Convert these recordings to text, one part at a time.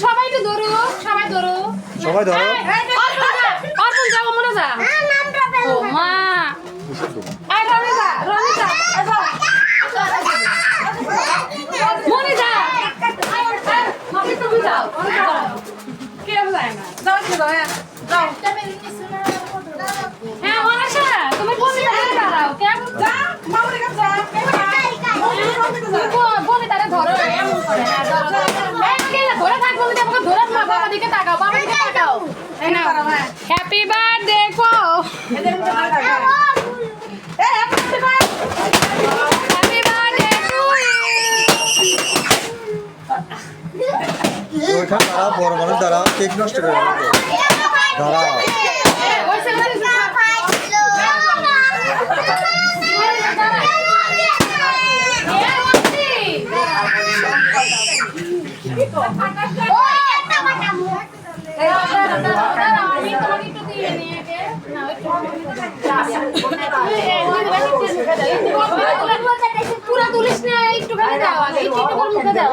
সবাই তো ধরো, সবাই ধরো, সবাই ধরো। অর্পণ যাবো মনে যা ও মা আয় রনিতা রনিতা মনে যা মনে তুমি যাও কে যায় না যাও কি যাও যাও হ্যাঁ মনাশা তুমি কোন দিকে দাঁড়াও কে যা মামুর কাছে যা বলে তারে ধরো এমন করে না ধরো এই কে ধরে থাক বলে আমাকে ধরে মা বাবা দিকে তাকাও বাবা দিকে তাকাও এই নাও হ্যাপি বার্থডে কো এদের মধ্যে তাকাও এই হ্যাপি বার্থডে টু ইউ ওইখানে দাঁড়াও, বড় মানুষ দাঁড়াও, কেক নষ্ট করে দেবে। দাঁড়াও। পুরা তুলিস না একটু খালি দাও আগে একটু করে মুখে দাও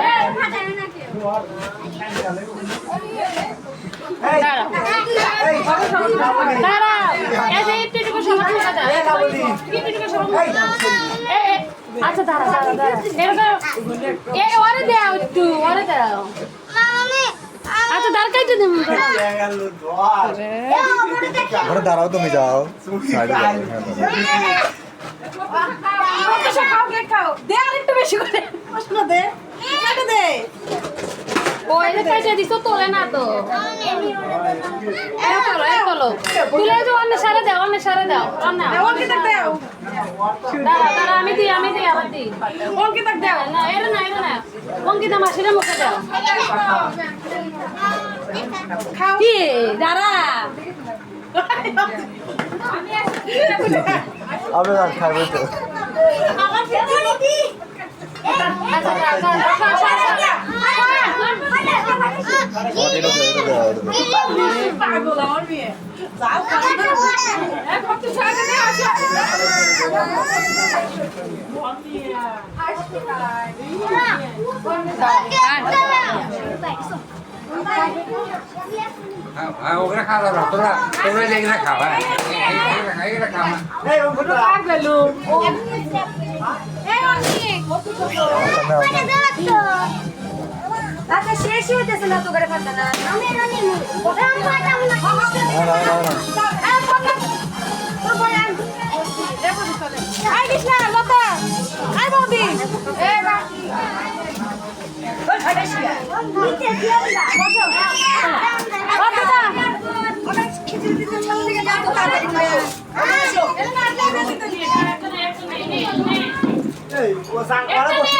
আচ্ছা দাঁড়া দাঁড়া দাঁড়া ওরে দাও একটু ওরে দাও আচ্ছা দাঁড় কাইতে দেবো ওখানে দাঁড়াও, তুমি যাও সাইডে যাও। তোলে না তো তুলে অন্য সারে দাও অন্য সারে দাও দাঁড়া আমি দিই আমার দিই অঙ্কিতা দাও না এর না অঙ্কিতা মাসিরা মুখে দাও কি দাঁড়া আপনি আর খাবেন তো। ওগুলো খাওয়া দাও তোরা তোরা যেগুলো খাওয়া এগুলো খাওয়া আচ্ছা শেষ হইতেছে না তো করে ফাটা না আমি রানি আই কৃষ্ণা লতা আই বৌদি এ বাকি ওই ফাটাইছিয়া নিচে দিয়ে দাও বসো লতা ওটা খিচুড়ি দিতে ছাড়া থেকে যাও তো তাড়াতাড়ি করে বসো এই ও সাং করা বসে